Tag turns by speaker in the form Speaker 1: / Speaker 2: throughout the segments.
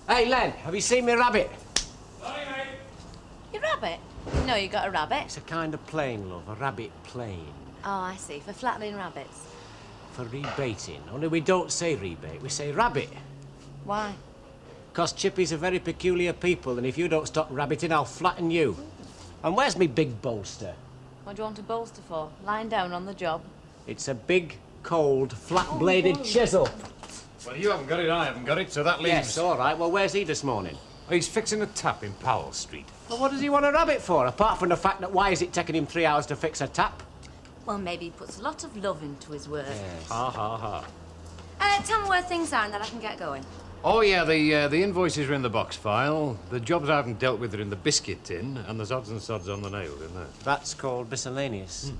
Speaker 1: Hey, Len, have you seen me rabbit?
Speaker 2: Sorry, mate.
Speaker 3: Your rabbit? No, you got a rabbit.
Speaker 1: It's a kind of plane, love, a rabbit plane.
Speaker 3: Oh, I see, for flattening rabbits.
Speaker 1: For rebating. Only we don't say rebate, we say rabbit.
Speaker 3: Why?
Speaker 1: Because chippies are very peculiar people, and if you don't stop rabbiting, I'll flatten you. And where's me big bolster?
Speaker 3: What do you want a bolster for? Lying down on the job?
Speaker 1: It's a big, cold, flat-bladed chisel.
Speaker 2: Well, you haven't got it, I haven't got it, so that leaves...
Speaker 1: Yes, all right. Well, where's he this morning?
Speaker 2: Oh, he's fixing a tap in Powell Street.
Speaker 1: Well, what does he want a rabbit for, apart from the fact that why is it taking him 3 hours to fix a tap?
Speaker 3: Well, maybe he puts a lot of love into his work.
Speaker 1: Yes.
Speaker 2: Ha, ha, ha.
Speaker 3: Tell me where things are and then I can get going.
Speaker 2: Oh, yeah, the invoices are in the box file. The jobs I haven't dealt with are in the biscuit tin, and there's odds and sods on the nail, isn't there?
Speaker 1: That's called miscellaneous.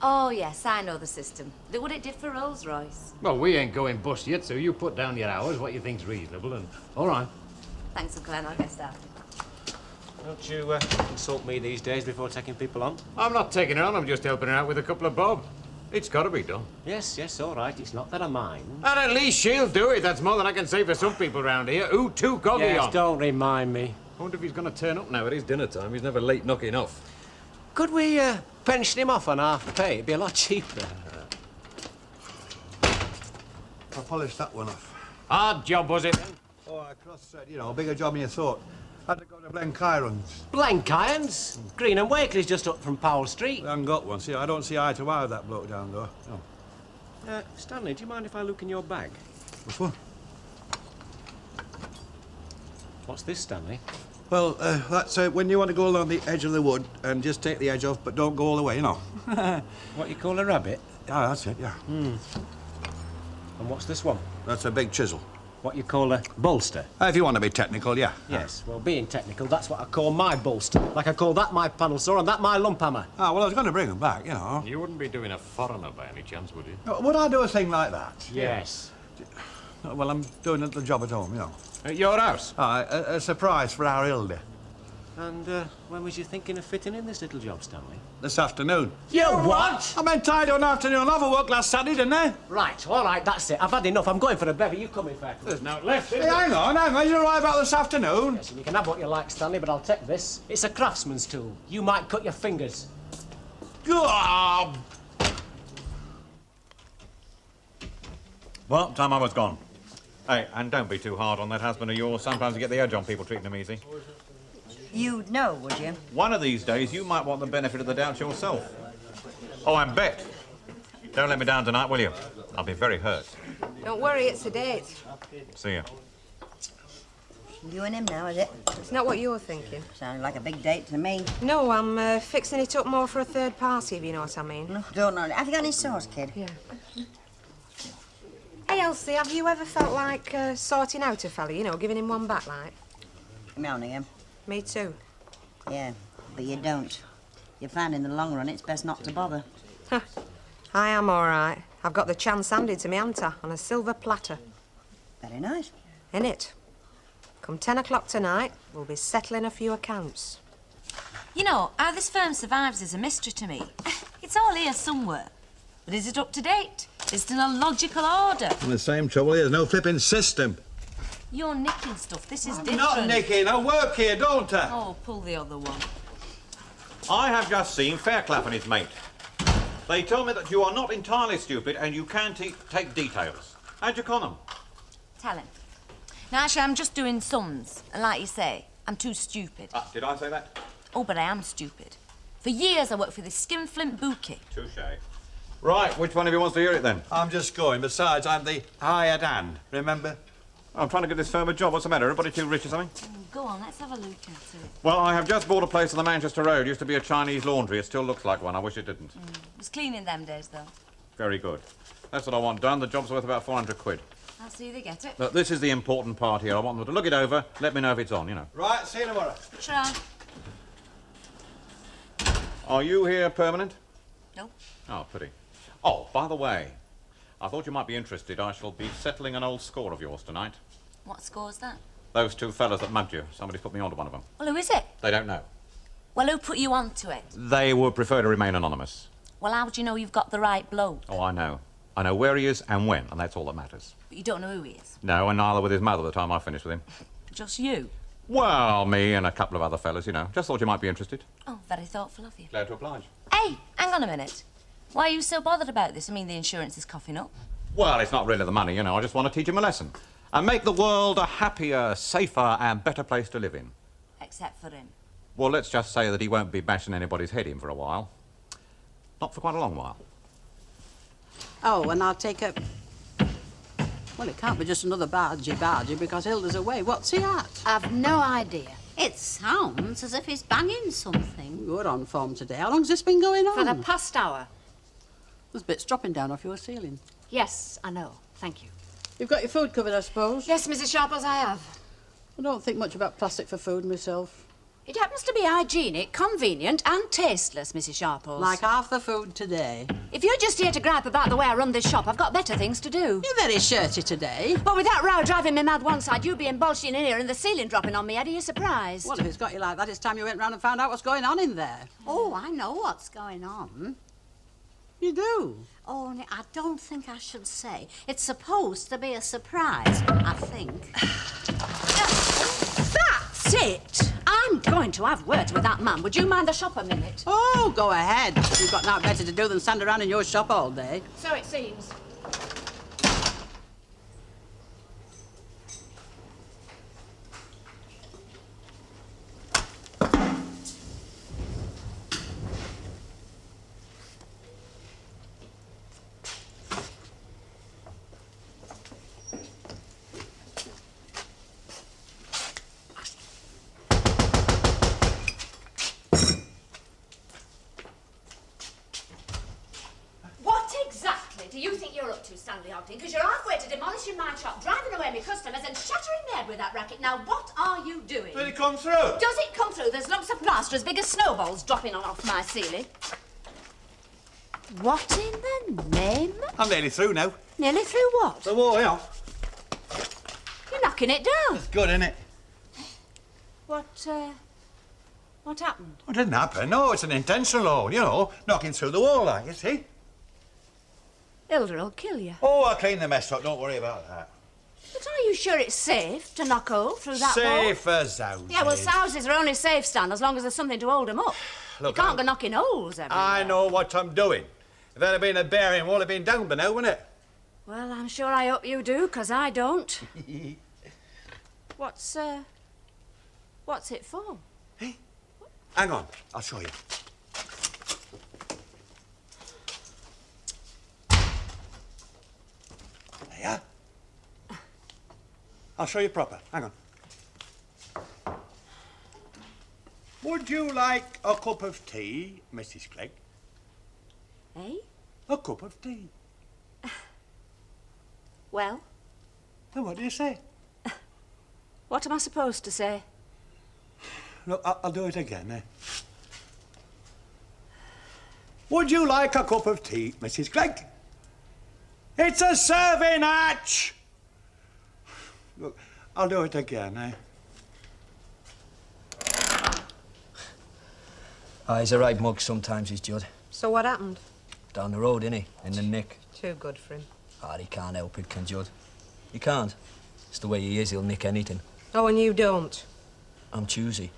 Speaker 3: Oh, yes, I know the system. Look what it did for Rolls-Royce.
Speaker 2: Well, we ain't going bust yet, so you put down your hours, what you think's reasonable, and... All right.
Speaker 3: Thanks, Uncle Glenn. I'll get started.
Speaker 1: Don't you consult me these days before taking people on?
Speaker 2: I'm not taking it on, I'm just helping her out with a couple of bob. It's got to be done.
Speaker 1: Yes, yes, all right. It's not that I mind.
Speaker 2: And at least she'll do it. That's more than I can say for some people round here. Who too coggy
Speaker 1: Yes,
Speaker 2: on?
Speaker 1: don't remind me.
Speaker 2: I wonder if he's going to turn up now. It is dinner time. He's never late knocking off.
Speaker 1: Could we pension him off on half pay? It'd be a lot cheaper.
Speaker 4: I polished that one off.
Speaker 2: Hard job, was it, then?
Speaker 4: Oh, I cross-said, you know, a bigger job than you thought. Had to go to Blencairns.
Speaker 1: Blank irons. Green and Wakely's just up from Powell Street.
Speaker 4: I haven't got one. See, I don't see eye to eye with that bloke down there. No.
Speaker 1: Stanley, do you mind if I look in your bag?
Speaker 4: Which one?
Speaker 1: What's this, Stanley?
Speaker 4: Well, that's when you want to go along the edge of the wood and just take the edge off, but don't go all the way, you know.
Speaker 1: What you call a rabbit?
Speaker 4: Ah, that's it, yeah.
Speaker 1: And what's this one?
Speaker 4: That's a big chisel.
Speaker 1: What you call a bolster?
Speaker 4: If you want to be technical, yeah.
Speaker 1: Yes, well, being technical, that's what I call my bolster. Like I call that my panel saw and that my lump hammer.
Speaker 4: Ah, well, I was going to bring them back, you know.
Speaker 2: You wouldn't be doing a foreigner by any chance, would you?
Speaker 4: Would I do a thing like that?
Speaker 1: Yes.
Speaker 4: Well, I'm doing the job at home, you know.
Speaker 2: At your house?
Speaker 4: Ah, a surprise for our Hilda.
Speaker 1: And when was you thinking of fitting in this little job, Stanley?
Speaker 4: This afternoon.
Speaker 1: You what?
Speaker 4: I meant I'd done afternoon off work last Saturday, didn't I?
Speaker 1: Right, all right, that's it. I've had enough. I'm going for a bevy. You come in, Fairclough.
Speaker 2: There's no left, is
Speaker 4: Hey, hang on. You arrive out this afternoon.
Speaker 1: Yes, and you can have what you like, Stanley, but I'll take this. It's a craftsman's tool. You might cut your fingers.
Speaker 4: God!
Speaker 5: Well, time I was gone. Hey, and don't be too hard on that husband of yours. Sometimes you get the edge on people treating them easy.
Speaker 6: You'd know, would you?
Speaker 5: One of these days, you might want the benefit of the doubt yourself. Oh, and Bet, don't let me down tonight, will you? I'll be very hurt.
Speaker 7: Don't worry, it's a date.
Speaker 5: See you.
Speaker 6: You and him now, is it?
Speaker 7: It's not what you're thinking.
Speaker 6: Sounded like a big date to me.
Speaker 7: No, I'm fixing it up more for a third party, if you know what I mean.
Speaker 6: No, don't know. Have you got any sauce, kid?
Speaker 7: Yeah. Hey, Elsie, have you ever felt like sorting out a fella, you know, giving him one back, like?
Speaker 6: Moaning him.
Speaker 7: Me too.
Speaker 6: Yeah, but you don't. You find in the long run it's best not to bother.
Speaker 7: I am all right. I've got the chance handed to me, haven't I, on a silver platter.
Speaker 6: Very nice.
Speaker 7: In it. Come 10 o'clock tonight, we'll be settling a few accounts.
Speaker 3: You know, how this firm survives is a mystery to me. It's all here somewhere. But is it up to date? Is it in a logical order?
Speaker 4: And the same trouble here, there's no flipping system.
Speaker 3: You're nicking stuff. This is different.
Speaker 4: Not nicking, I work here, don't I?
Speaker 3: Oh, pull the other one.
Speaker 5: I have just seen Fairclough and his mate. They told me that you are not entirely stupid and you can take details. How'd you con them?
Speaker 3: Tell him. Now, actually, I'm just doing sums. And like you say, I'm too stupid.
Speaker 5: Did I say that?
Speaker 3: Oh, but I am stupid. For years, I worked for this skinflint bookie.
Speaker 5: Touché. Right, which one of you wants to hear it then?
Speaker 4: I'm just going. Besides, I'm the hired hand, remember?
Speaker 5: I'm trying to get this firm a job. What's the matter? Everybody too rich or something?
Speaker 3: Go on, let's have a look at it.
Speaker 5: Well, I have just bought a place on the Manchester Road. Used to be a Chinese laundry. It still looks like one. I wish it didn't.
Speaker 3: It was clean in them days, though.
Speaker 5: Very good. That's what I want done. The job's worth about 400 quid.
Speaker 3: I'll see they get it.
Speaker 5: Look, this is the important part here. I want them to look it over, let me know if it's on, you know.
Speaker 4: Right, see you tomorrow.
Speaker 3: Sure.
Speaker 5: Are you here permanent?
Speaker 3: No.
Speaker 5: Oh, pity. Oh, by the way, I thought you might be interested. I shall be settling an old score of yours tonight.
Speaker 3: What score's that?
Speaker 5: Those two fellas that mugged you. Somebody's put me onto one of them.
Speaker 3: Well, who is it?
Speaker 5: They don't know.
Speaker 3: Well, who put you onto it?
Speaker 5: They would prefer to remain anonymous.
Speaker 3: Well, how do you know you've got the right bloke?
Speaker 5: Oh, I know. I know where he is and when, and that's all that matters.
Speaker 3: But you don't know who he is.
Speaker 5: No, and neither with his mother the time I finished with him.
Speaker 3: Just you.
Speaker 5: Well, me and a couple of other fellas, you know. Just thought you might be interested.
Speaker 3: Oh, very thoughtful of you.
Speaker 5: Glad to oblige.
Speaker 3: Hey, hang on a minute. Why are you so bothered about this? I mean, the insurance is coughing up.
Speaker 5: Well, it's not really the money, you know. I just want to teach him a lesson. And make the world a happier, safer and better place to live in.
Speaker 3: Except for him.
Speaker 5: Well, let's just say that he won't be bashing anybody's head in for a while. Not for quite a long while.
Speaker 8: Oh, and I'll take a... Well, it can't be just another bargy because Hilda's away. What's he at?
Speaker 9: I've no idea. It sounds as if he's banging something.
Speaker 8: You're on form today. How long's this been going on?
Speaker 9: For the past hour.
Speaker 8: There's bits dropping down off your ceiling.
Speaker 9: Yes, I know. Thank you.
Speaker 8: You've got your food covered, I suppose?
Speaker 9: Yes, Mrs. Sharples, I have.
Speaker 8: I don't think much about plastic for food myself.
Speaker 9: It happens to be hygienic, convenient and tasteless, Mrs. Sharples.
Speaker 8: Like half the food today.
Speaker 9: If you're just here to gripe about the way I run this shop, I've got better things to do.
Speaker 8: You're very shirty today.
Speaker 9: But with that row driving me mad one side, you being bulging in here and the ceiling dropping on me, Eddie, you're surprised.
Speaker 8: Well, if it's got you like that, it's time you went round and found out what's going on in there.
Speaker 9: Oh, I know what's going on.
Speaker 8: You do?
Speaker 9: Only I don't think I should say. It's supposed to be a surprise, I think. That's it! I'm going to have words with that man. Would you mind the shop a minute?
Speaker 8: Oh, go ahead. You've got nothing better to do than stand around in your shop all day.
Speaker 9: So it seems. Because you're halfway to demolishing my shop, driving away my customers and shattering my head with that racket. Now, what are you doing?
Speaker 4: Did it come through?
Speaker 9: Does it come through? There's lumps of plaster as big as snowballs dropping on off my ceiling. What in the name?
Speaker 4: I'm nearly through now.
Speaker 9: Nearly through what?
Speaker 4: The wall, you know.
Speaker 9: You're knocking it down.
Speaker 4: It's good, isn't it?
Speaker 9: What happened?
Speaker 4: It didn't happen. No, it's an intentional, you know, knocking through the wall, like, you see?
Speaker 9: Hilda will kill you.
Speaker 4: Oh, I'll clean the mess up. Don't worry about that.
Speaker 9: But are you sure it's safe to knock hole through that wall?
Speaker 4: Safe as houses.
Speaker 9: Yeah, well, houses are only safe, Stan, as long as there's something to hold them up.
Speaker 4: Look,
Speaker 9: you can't go knocking holes everywhere.
Speaker 4: I know what I'm doing. If that had been a bearing, wall had been down by now, wouldn't it?
Speaker 9: Well, I'm sure I hope you do, 'cause I don't. What's it for?
Speaker 4: Hey, hang on. I'll show you. There. I'll show you proper. Hang on. Would you like a cup of tea, Mrs. Clegg?
Speaker 9: Eh?
Speaker 4: A cup of tea.
Speaker 9: Well?
Speaker 4: Then what do you say?
Speaker 9: What am I supposed to say?
Speaker 4: Look, I'll do it again, eh? Would you like a cup of tea, Mrs. Clegg? It's a serving hatch! Look, I'll do it again, eh?
Speaker 10: Oh, he's a right mug sometimes, he's Judd.
Speaker 7: So what happened?
Speaker 10: Down the road, innit? In the nick.
Speaker 7: Too good for him.
Speaker 10: Ah, he can't help it, can Judd? He can't. It's the way he is, he'll nick anything.
Speaker 7: Oh, and you don't?
Speaker 10: I'm choosy.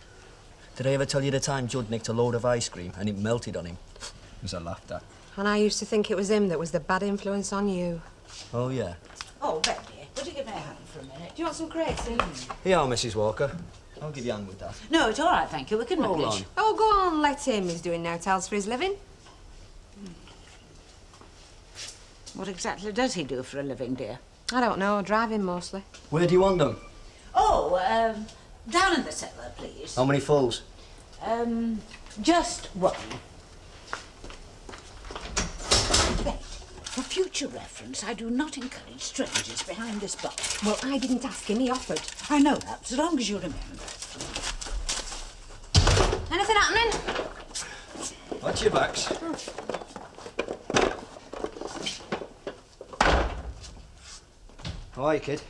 Speaker 10: Did I ever tell you the time Judd nicked a load of ice cream and it melted on him? It was a laughter.
Speaker 7: And I used to think it was him that was the bad influence on you.
Speaker 10: Oh, yeah?
Speaker 6: Oh, Becky, would you give me a hand for a minute?
Speaker 7: Do you want some crates?
Speaker 10: Here, Mrs. Walker. I'll give you a hand with that.
Speaker 6: No, it's all right, thank you. We can
Speaker 10: Hold
Speaker 6: manage.
Speaker 10: on.
Speaker 7: Oh, go on, let him. He's doing no tells for his living.
Speaker 6: What exactly does he do for a living, dear?
Speaker 7: I don't know, driving mostly.
Speaker 10: Where do you want them?
Speaker 6: Oh, down in the cellar, please.
Speaker 10: How many fulls?
Speaker 6: Just one. Becky, for future reference, I do not encourage strangers behind this bar.
Speaker 7: Well, I didn't ask him, he offered.
Speaker 6: I know that, so long as you remember.
Speaker 9: Anything happening?
Speaker 10: Watch your backs. How are you, kid?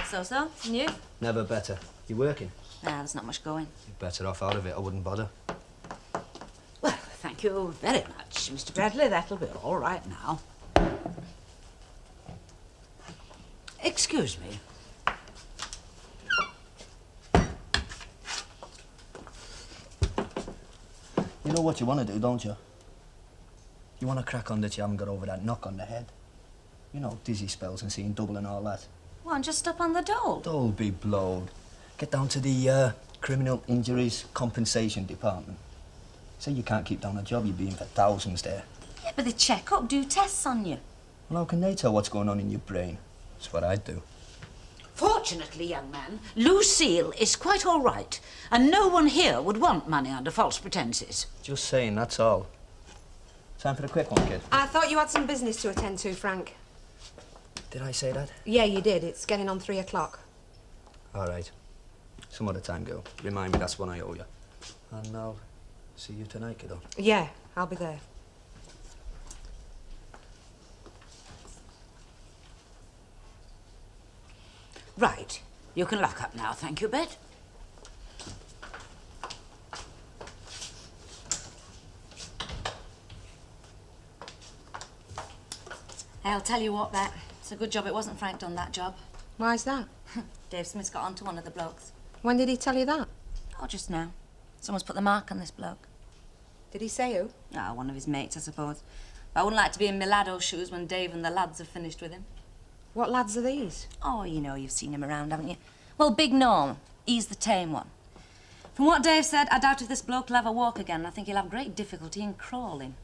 Speaker 3: So-so, and you?
Speaker 10: Never better. You working?
Speaker 3: Nah, there's not much going.
Speaker 10: You're better off out of it. I wouldn't bother.
Speaker 6: Well, thank you very much, Mr. Bradley. That'll be all right now. Excuse me.
Speaker 10: You know what you want to do, don't you? You want to crack on that you haven't got over that knock on the head. You know, dizzy spells and seeing double and all that.
Speaker 3: What, and just stop on the dole?
Speaker 10: Dole be blowed. Get down to the Criminal Injuries Compensation Department. Say you can't keep down a job, you'd be in for thousands there.
Speaker 3: Yeah, but they check up, do tests on you.
Speaker 10: Well, how can they tell what's going on in your brain? That's what I'd do.
Speaker 6: Fortunately, young man, Lucille is quite all right, and no one here would want money under false pretenses.
Speaker 10: Just saying, that's all. Time for the quick one, kid.
Speaker 7: I thought you had some business to attend to, Frank.
Speaker 10: Did I say that?
Speaker 7: Yeah, you did. It's getting on 3 o'clock.
Speaker 10: All right. Some other time, girl. Remind me that's one I owe you. And I'll see you tonight, kiddo.
Speaker 7: Yeah, I'll be there.
Speaker 6: Right. You can lock up now, thank you, Bet.
Speaker 3: I'll tell you what, Bet. It's a good job it wasn't Frank done that job.
Speaker 7: Why's that?
Speaker 3: Dave Smith's got onto one of the blokes.
Speaker 7: When did he tell you that?
Speaker 3: Oh, just now. Someone's put the mark on this bloke.
Speaker 7: Did he say who?
Speaker 3: Ah, one of his mates, I suppose. But I wouldn't like to be in Milado's shoes when Dave and the lads have finished with him.
Speaker 7: What lads are these?
Speaker 3: Oh, you know, you've seen him around, haven't you? Well, Big Norm. He's the tame one. From what Dave said, I doubt if this bloke will ever walk again. I think he'll have great difficulty in crawling.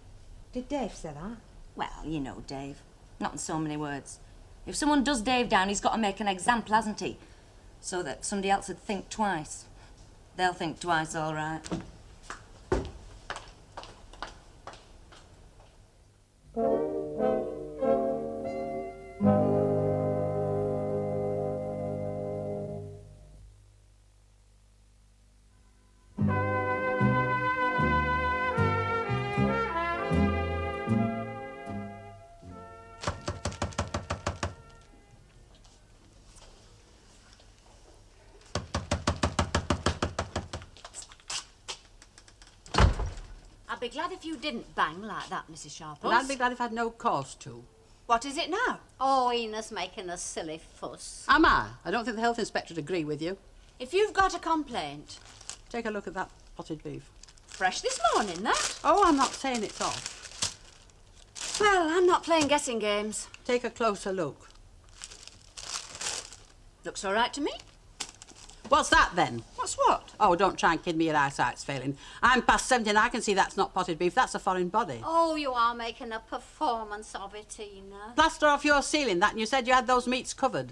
Speaker 7: Did Dave say that?
Speaker 3: Well, you know Dave. Not in so many words. If someone does Dave down, he's got to make an example, hasn't he? So that somebody else would think twice. They'll think twice, all right.
Speaker 9: I'd be glad if you didn't bang like that, Mrs. Sharples.
Speaker 8: And I'd be glad if I'd no cause to.
Speaker 9: What is it now?
Speaker 11: Oh, Ina's making a silly fuss.
Speaker 8: Am I? I don't think the health inspector would agree with you.
Speaker 9: If you've got a complaint...
Speaker 8: Take a look at that potted beef.
Speaker 9: Fresh this morning, that.
Speaker 8: Oh, I'm not saying it's off.
Speaker 9: Well, I'm not playing guessing games.
Speaker 8: Take a closer look.
Speaker 9: Looks all right to me.
Speaker 8: What's that, then?
Speaker 9: What's what?
Speaker 8: Oh, don't try and kid me, your eyesight's failing. I'm past 70 and I can see that's not potted beef, that's a foreign body.
Speaker 11: Oh, you are making a performance of it, Ina.
Speaker 8: Plaster off your ceiling, that, and you said you had those meats covered.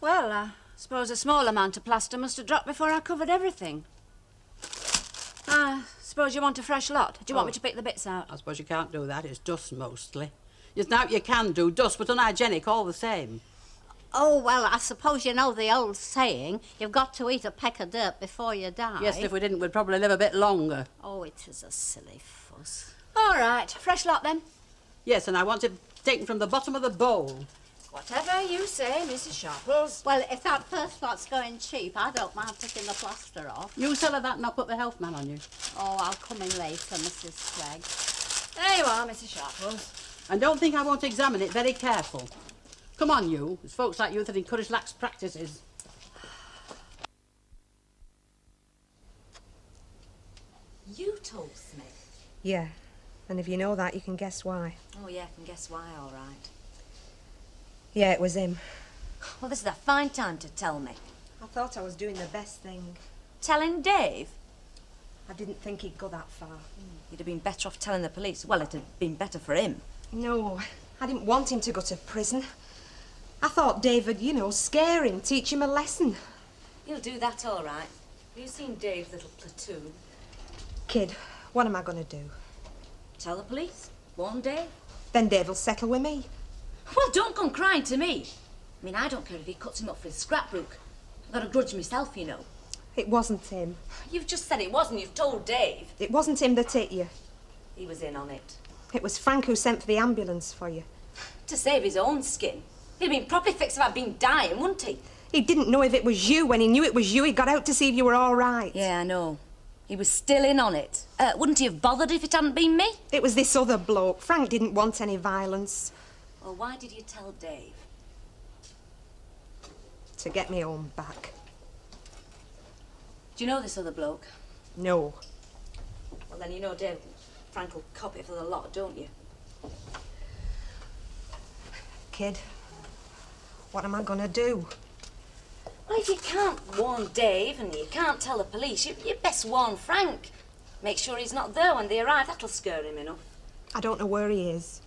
Speaker 9: Well, I suppose a small amount of plaster must have dropped before I covered everything. I suppose you want a fresh lot. Do you want me to pick the bits out?
Speaker 8: I suppose you can't do that, it's dust mostly. Now you can do dust, but unhygienic all the same.
Speaker 11: Oh, well, I suppose you know the old saying, you've got to eat a peck of dirt before you die.
Speaker 8: Yes, and if we didn't, we'd probably live a bit longer.
Speaker 11: Oh, it is a silly fuss.
Speaker 9: All right, fresh lot then.
Speaker 8: Yes, and I want it taken from the bottom of the bowl.
Speaker 9: Whatever you say, Mrs. Sharples.
Speaker 11: Well, if that first lot's going cheap, I don't mind picking the plaster off.
Speaker 8: You tell her that and I'll put the health man on you.
Speaker 11: Oh, I'll come in later, Mrs. Clegg.
Speaker 9: There you are, Mrs. Sharples.
Speaker 8: And don't think I won't examine it very careful. Come on, you. It's folks like you that encourage lax practices.
Speaker 3: You told Smith?
Speaker 7: Yeah. And if you know that, you can guess why.
Speaker 3: Oh, yeah, I can guess why, all right.
Speaker 7: Yeah, it was him.
Speaker 3: Well, this is a fine time to tell me.
Speaker 7: I thought I was doing the best thing.
Speaker 3: Telling Dave?
Speaker 7: I didn't think he'd go that far.
Speaker 3: You'd have been better off telling the police. Well, it'd have been better for him.
Speaker 7: No, I didn't want him to go to prison. I thought David, you know, scare him, teach him a lesson.
Speaker 3: He'll do that all right. Have you seen Dave's little platoon?
Speaker 7: Kid, what am I going to do?
Speaker 3: Tell the police. Warn Dave.
Speaker 7: Then Dave will settle with me.
Speaker 3: Well, don't come crying to me. I mean, I don't care if he cuts him up for his scrapbook. I've got a grudge myself, you know.
Speaker 7: It wasn't him.
Speaker 3: You've just said it wasn't. You've told Dave.
Speaker 7: It wasn't him that hit you.
Speaker 3: He was in on it.
Speaker 7: It was Frank who sent for the ambulance for you.
Speaker 3: To save his own skin. He'd have been properly fixed if I'd been dying, wouldn't he?
Speaker 7: He didn't know if it was you. When he knew it was you, he got out to see if you were all right.
Speaker 3: Yeah, I know. He was still in on it. Wouldn't he have bothered if it hadn't been me?
Speaker 7: It was this other bloke. Frank didn't want any violence.
Speaker 3: Well, why did you tell Dave?
Speaker 7: to get me home back.
Speaker 3: Do you know this other bloke?
Speaker 7: No.
Speaker 3: Well, then you know Dave Frank will cop it for the lot, don't you?
Speaker 7: Kid, what am I gonna do?
Speaker 3: Well, if you can't warn Dave and you can't tell the police, you best warn Frank. Make sure he's not there when they arrive. That'll scare him enough.
Speaker 7: I don't know where he is.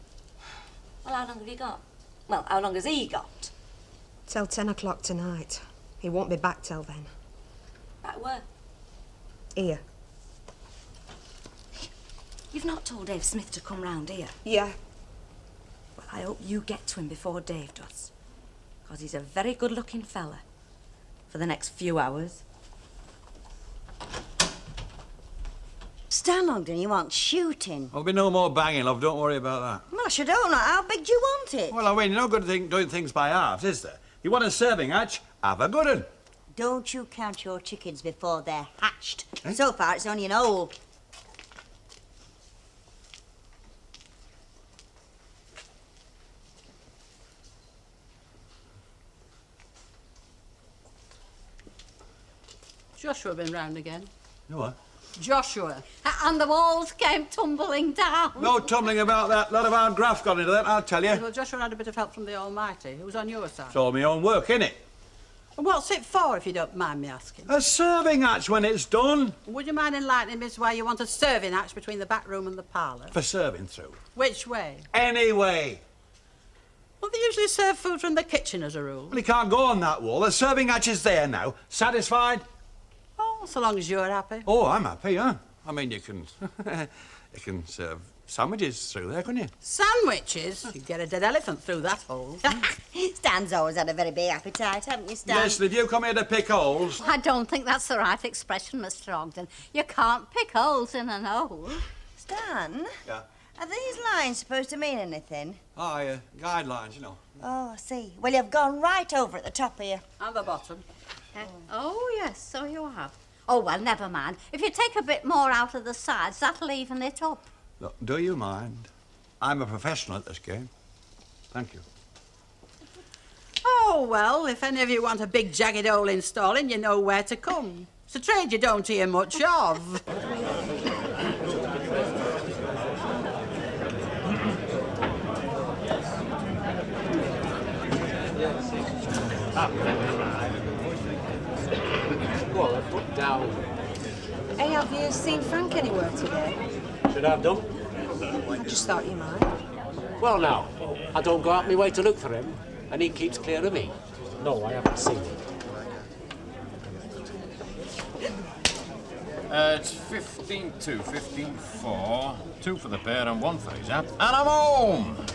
Speaker 3: Well, how long have you got? Well, how long has he got?
Speaker 7: Till 10 o'clock tonight. He won't be back till then.
Speaker 3: Back where?
Speaker 7: Here.
Speaker 3: You've not told Dave Smith to come round here?
Speaker 7: Yeah.
Speaker 3: Well, I hope you get to him before Dave does. Because he's a very good-looking fella. For the next few hours.
Speaker 12: Stan Ogden, you want shooting?
Speaker 4: There'll be no more banging, love. Don't worry about that.
Speaker 12: Well, I should own it. How big do you want it?
Speaker 4: Well, I mean, you're no good doing things by halves, is there? You want a serving hatch? Have a good one.
Speaker 12: Don't you count your chickens before they're hatched. So far, it's only an hole.
Speaker 8: Joshua been round again?
Speaker 4: You what?
Speaker 8: Joshua.
Speaker 11: And the walls came tumbling down.
Speaker 4: No tumbling about that. A lot of hard graft got into that, I'll tell you.
Speaker 8: Well, Joshua had a bit of help from the Almighty. Who's on your side?
Speaker 4: It's all my own work, innit?
Speaker 8: And what's it for, if you don't mind me asking?
Speaker 4: A serving hatch when it's done.
Speaker 8: Would you mind enlightening me as to why you want a serving hatch between the back room and the parlour?
Speaker 4: For serving through.
Speaker 8: Which way?
Speaker 4: Anyway.
Speaker 8: Well, they usually serve food from the kitchen as a rule.
Speaker 4: Well, he can't go on that wall. The serving hatch is there now. Satisfied?
Speaker 8: Oh, so long as you're happy.
Speaker 4: Oh, I'm happy, huh? I mean, you can... you can serve sandwiches through there, couldn't you?
Speaker 8: Sandwiches? You'd get a dead elephant through that hole.
Speaker 12: Stan's always had a very big appetite, haven't you, Stan?
Speaker 4: Yes, if you come here to pick holes...
Speaker 11: I don't think that's the right expression, Mr. Ogden. You can't pick holes in an hole.
Speaker 12: Stan?
Speaker 4: Yeah?
Speaker 12: Are these lines supposed to mean anything?
Speaker 4: Oh, guidelines, you know.
Speaker 12: Oh, I see. Well, you've gone right over at the top here.
Speaker 8: And the bottom.
Speaker 11: Oh, yes, so you have. Oh, well, never mind. If you take a bit more out of the sides, that'll even it up.
Speaker 4: Look, do you mind? I'm a professional at this game. Thank you.
Speaker 8: Oh, well, if any of you want a big jagged hole installing, you know where to come. It's a trade you don't hear much of.
Speaker 1: Go on, put down.
Speaker 7: Hey, have you seen Frank anywhere today?
Speaker 1: Should I have done?
Speaker 7: I just thought you might.
Speaker 1: Well, now, I don't go out my way to look for him, and he keeps clear of me. No, I haven't seen him.
Speaker 2: It's 15-2, 15-4. 2 for the pair and 1 for his app. And I'm home!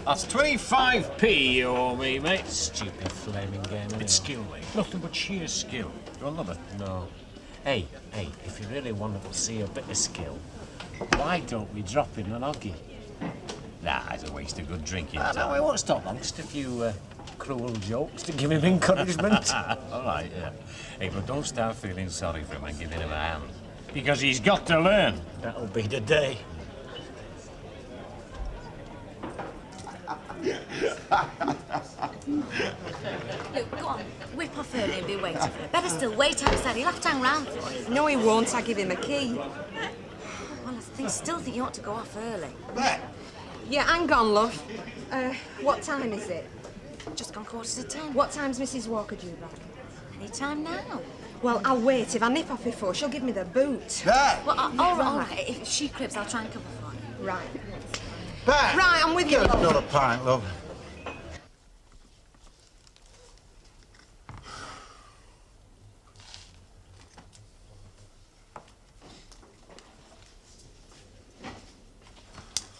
Speaker 2: That's 25p you owe me, mate.
Speaker 1: Stupid flaming game,
Speaker 2: It's skill, mate. Nothing but sheer skill. You'll love it.
Speaker 1: No. Hey, if you really want to see a bit of skill, why don't we drop in an oggie?
Speaker 2: Nah, it's a waste of good drinking
Speaker 1: No,
Speaker 2: time.
Speaker 1: we won't stop long. Just a few cruel jokes to give him encouragement.
Speaker 2: All right, yeah. Hey, but don't start feeling sorry for him and giving him a hand. Because he's got to learn.
Speaker 1: That'll be the day.
Speaker 3: Look, go on. Whip off early and be waiting for him. Better still, wait outside. He'll have to hang round for you.
Speaker 7: No, he won't. I give him a key.
Speaker 3: Well, I still think you ought to go off early.
Speaker 7: Yeah, hang on, love. What time is it?
Speaker 3: Just gone 10:15.
Speaker 7: What time's Mrs. Walker due back?
Speaker 3: Any time now.
Speaker 7: Well, I'll wait. If I nip off before, she'll give me the boot.
Speaker 3: Well, all right. If she cribs, I'll try and cover for you.
Speaker 7: Right.
Speaker 13: Pat!
Speaker 7: Right, I'm with you.
Speaker 13: Get another pint, love.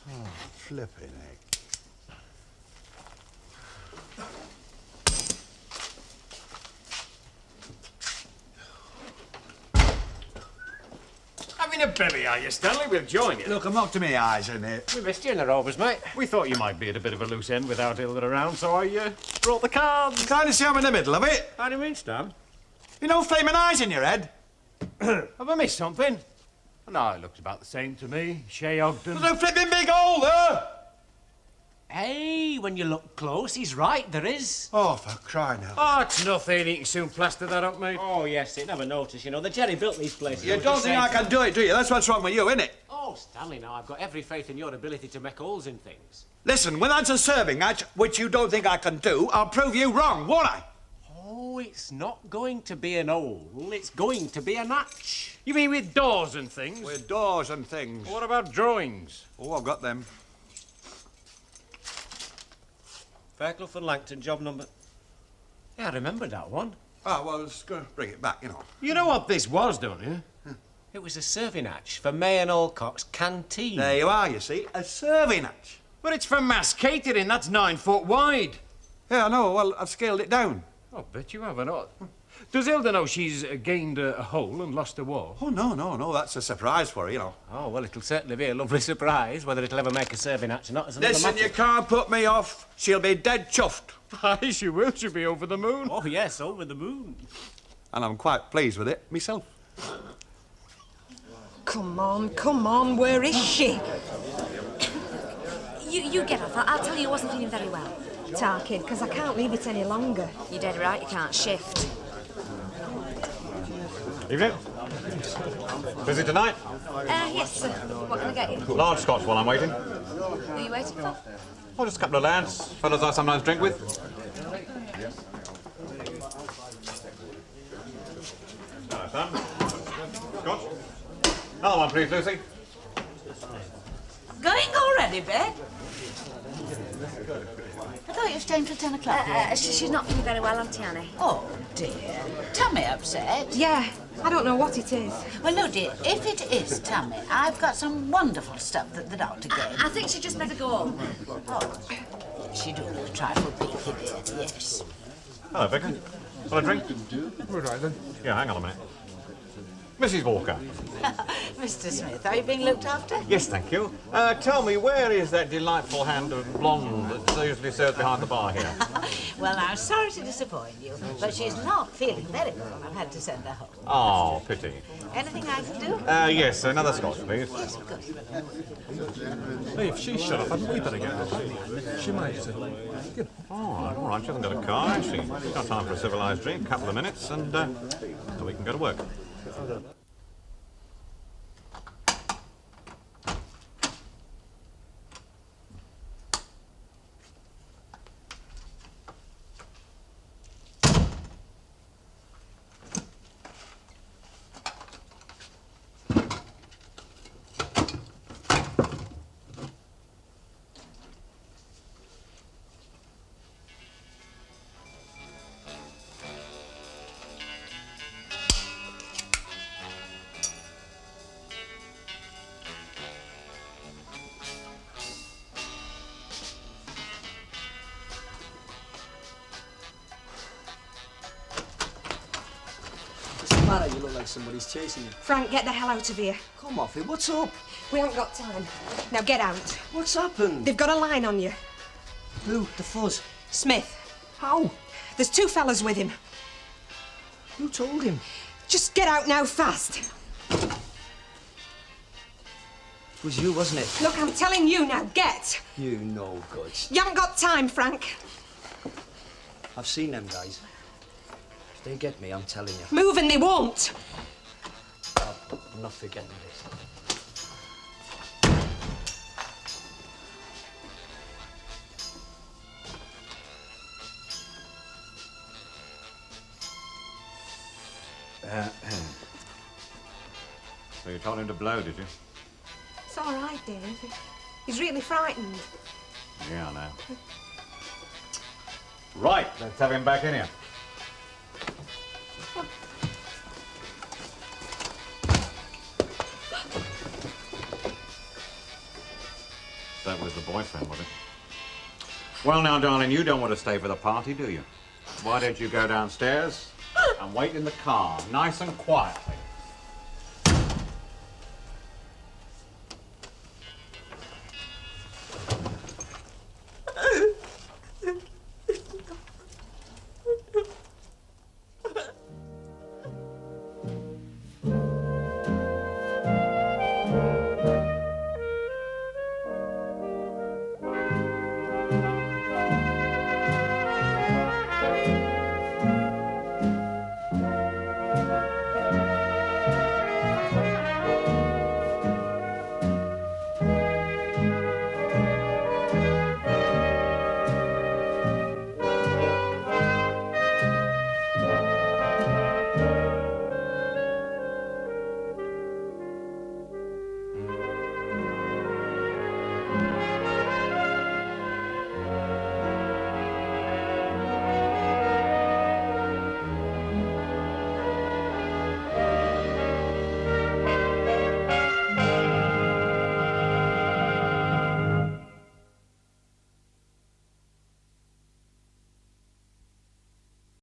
Speaker 13: Oh, flipping heck.
Speaker 2: Having a belly, are you, Stanley? We'll join you.
Speaker 4: Look, I'm up to my eyes in it.
Speaker 1: We missed you in the Rovers, mate.
Speaker 2: We thought you might be at a bit of a loose end without Hilda around, so I brought the cards.
Speaker 4: You kind of see I'm in the middle of it.
Speaker 2: How do you mean, Stan?
Speaker 4: You know flaming eyes in your head?
Speaker 2: Have I missed something? No, it looks about the same to me. Shay Ogden.
Speaker 4: There's no flipping big hole there.
Speaker 1: Hey, see when you look close. He's right, there is.
Speaker 4: Oh, for crying out.
Speaker 2: Oh, it's nothing. He can soon plaster that up, mate.
Speaker 1: Oh, yes, it never noticed, you know. The Jerry built these places.
Speaker 4: You don't think I can do it, do you? That's what's wrong with you, innit?
Speaker 1: Oh, Stanley, now, I've got every faith in your ability to make holes in things.
Speaker 4: Listen, when that's a serving hatch, which you don't think I can do, I'll prove you wrong, won't I?
Speaker 1: Oh, it's not going to be an hole. It's going to be a hatch.
Speaker 2: You mean with doors and things?
Speaker 4: With doors and things.
Speaker 2: What about drawings?
Speaker 4: Oh, I've got them.
Speaker 1: Fairclough and Langton, job number... Yeah, I remember that one.
Speaker 4: Oh, well, I was going to bring it back, you know.
Speaker 2: You know what this was, don't you?
Speaker 1: It was a serving hatch for May and Alcott's canteen.
Speaker 4: There you are, you see, a serving hatch.
Speaker 2: But it's for mass catering. That's 9 foot wide.
Speaker 4: Yeah, I know. Well, I've scaled it down.
Speaker 2: Oh, bet you haven't. Does Hilda know she's gained a hole and lost a wall?
Speaker 4: Oh, no. That's a surprise for her, you know.
Speaker 1: Oh, well, it'll certainly be a lovely surprise. Whether it'll ever make a serving hatch or not is another
Speaker 4: Listen,
Speaker 1: matter.
Speaker 4: you can't put me off. She'll be dead chuffed.
Speaker 2: Aye, she will. She'll be over the moon.
Speaker 1: Oh, yes, over the moon.
Speaker 4: And I'm quite pleased with it myself.
Speaker 7: Come on, where is she?
Speaker 3: You get off. I'll tell you, I wasn't feeling very well.
Speaker 7: Tarkin, because I can't leave it any longer.
Speaker 3: You're dead right, you can't shift.
Speaker 5: Evening. Busy tonight?
Speaker 3: Yes, sir. What can I get you?
Speaker 5: Large scotch while I'm waiting.
Speaker 3: Who are you waiting for?
Speaker 5: Oh, just a couple of lads. Fellows I sometimes drink with. Hello, Sam. Scotch. Another one, please, Lucy.
Speaker 6: Going already, Bet? I thought you were staying till 10 o'clock.
Speaker 3: She's not feeling very well, Auntie Annie.
Speaker 6: Oh, dear. Tummy upset?
Speaker 7: Yeah, I don't know what it is.
Speaker 6: Well, no, dear, if it is tummy, I've got some wonderful stuff that the doctor gave.
Speaker 3: I think she'd just better go home.
Speaker 6: Oh, she do look a trifle peaky, dear, yes.
Speaker 5: Hello, Vicar. Will a drink?
Speaker 2: Right, then.
Speaker 5: Yeah, hang on a minute. Mrs. Walker.
Speaker 6: Mr. Smith, are you being looked after?
Speaker 5: Yes, thank you. Tell me, where is that delightful hand of blonde that's usually served behind the bar here?
Speaker 6: Well, I'm sorry to disappoint you, but she's not feeling very well. I've had to send her home.
Speaker 5: Oh, pity.
Speaker 6: Anything I can do?
Speaker 5: Yes, another scotch, please.
Speaker 6: Yes, of course.
Speaker 2: Hey, if she's shut up, hadn't we better get her? She might.
Speaker 5: Oh, all right, she hasn't got a car, has she? She's got time for a civilised drink, a couple of minutes, and we can go to work.
Speaker 10: You look like somebody's chasing you.
Speaker 7: Frank, get the hell out of here.
Speaker 10: Come off it, what's up?
Speaker 7: We haven't got time. Now get out.
Speaker 10: What's happened?
Speaker 7: They've got a line on you.
Speaker 10: Who? The fuzz?
Speaker 7: Smith.
Speaker 10: How?
Speaker 7: There's 2 fellas with him.
Speaker 10: Who told him?
Speaker 7: Just get out now, fast.
Speaker 10: It was you, wasn't it?
Speaker 7: Look, I'm telling you now, get.
Speaker 10: You no good.
Speaker 7: You haven't got time, Frank.
Speaker 10: I've seen them guys. If they get me, I'm telling you.
Speaker 7: Move and they won't.
Speaker 10: I'm not forgetting this.
Speaker 5: So you told him to blow, did you?
Speaker 7: It's all right, Dave. He's really frightened.
Speaker 5: Yeah, I know. Right, let's have him back in here. That was the boyfriend, was it? Well, now, darling, you don't want to stay for the party, do you? Why don't you go downstairs and wait in the car, nice and quietly?